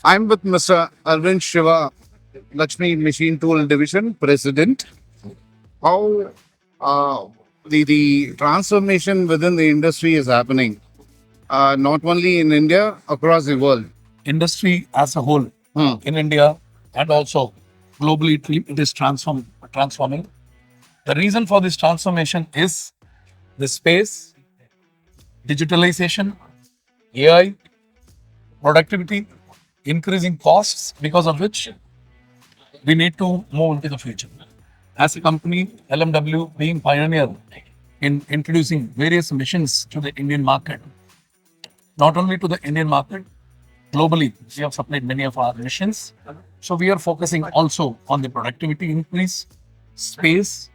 I'm with Mr. Arvinth Shiva, Lakshmi Machine Tool Division President. How the transformation within the industry is happening, not only in India, across the world. Industry as a whole in India and also globally, it is transforming. The reason for this transformation is the space, digitalization, AI, productivity, increasing costs, because of which we need to move into the future. As a company, LMW being pioneer in introducing various machines to the Indian market, not only to the Indian market, globally, we have supplied many of our machines. So we are focusing also on the productivity increase, space,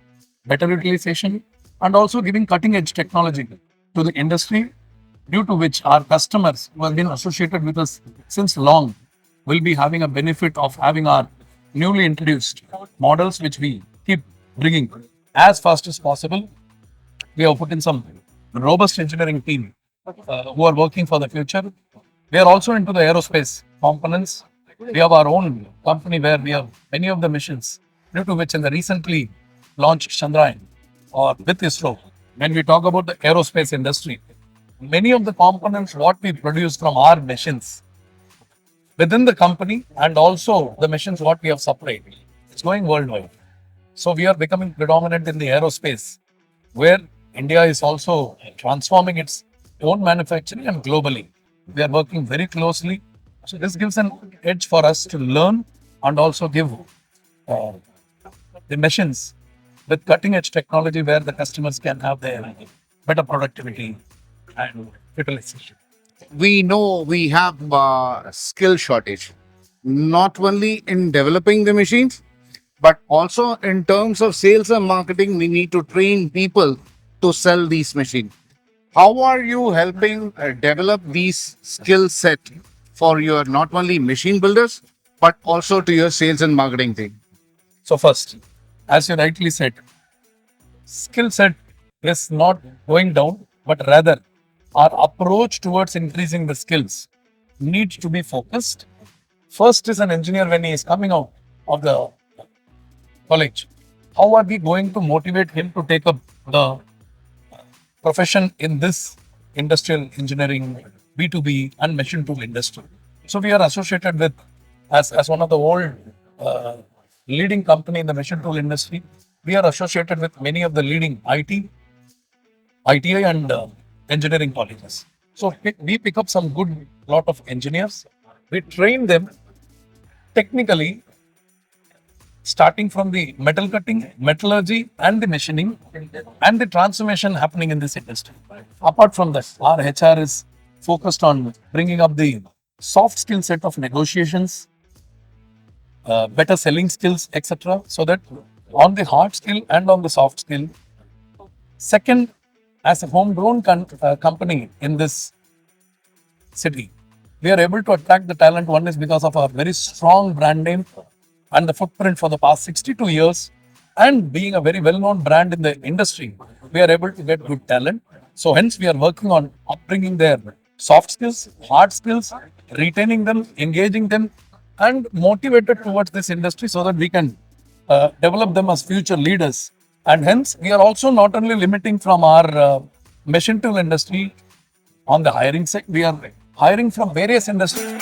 better utilization, and also giving cutting edge technology to the industry, due to which our customers who have been associated with us since long will be having a benefit of having our newly introduced models, which we keep bringing as fast as possible. We have put in some robust engineering team who are working for the future. We are also into the aerospace components. We have our own company where we have many of the missions, due to which in the recently launched Chandrayaan or with ISRO, when we talk about the aerospace industry, many of the components what we produce from our machines within the company and also the machines what we have supplied, it's going worldwide. So we are becoming predominant in the aerospace, where India is also transforming its own manufacturing, and globally we are working very closely. So this gives an edge for us to learn and also give uh, the machines with cutting edge technology where the customers can have their better productivity and utilization. We know we have skill shortage, not only in developing the machines, but also in terms of sales and marketing. We need to train people to sell these machines. How are you helping develop these skill set for your not only machine builders, but also to your sales and marketing team? So first, as you rightly said, skill set is not going down, but rather our approach towards increasing the skills needs to be focused. First is an engineer when he is coming out of the college. How are we going to motivate him to take up the profession in this industrial engineering, B2B and machine tool industry? So we are associated with, as one of the old leading company in the machine tool industry, we are associated with many of the leading ITI and engineering colleges. So we pick up some good lot of engineers. We train them technically, starting from the metal cutting, metallurgy, and the machining, and the transformation happening in this industry. Apart from that, our HR is focused on bringing up the soft skill set of negotiations, better selling skills, etc. So that on the hard skill and on the soft skill. Second, as a homegrown company in this city, we are able to attract the talent. One is because of our very strong brand name and the footprint for the past 62 years, and being a very well-known brand in the industry, we are able to get good talent. So hence we are working on upbringing their soft skills, hard skills, retaining them, engaging them, and motivated towards this industry so that we can develop them as future leaders. And hence we are also not only limiting from our machine tool industry on the hiring side, we are hiring from various industries.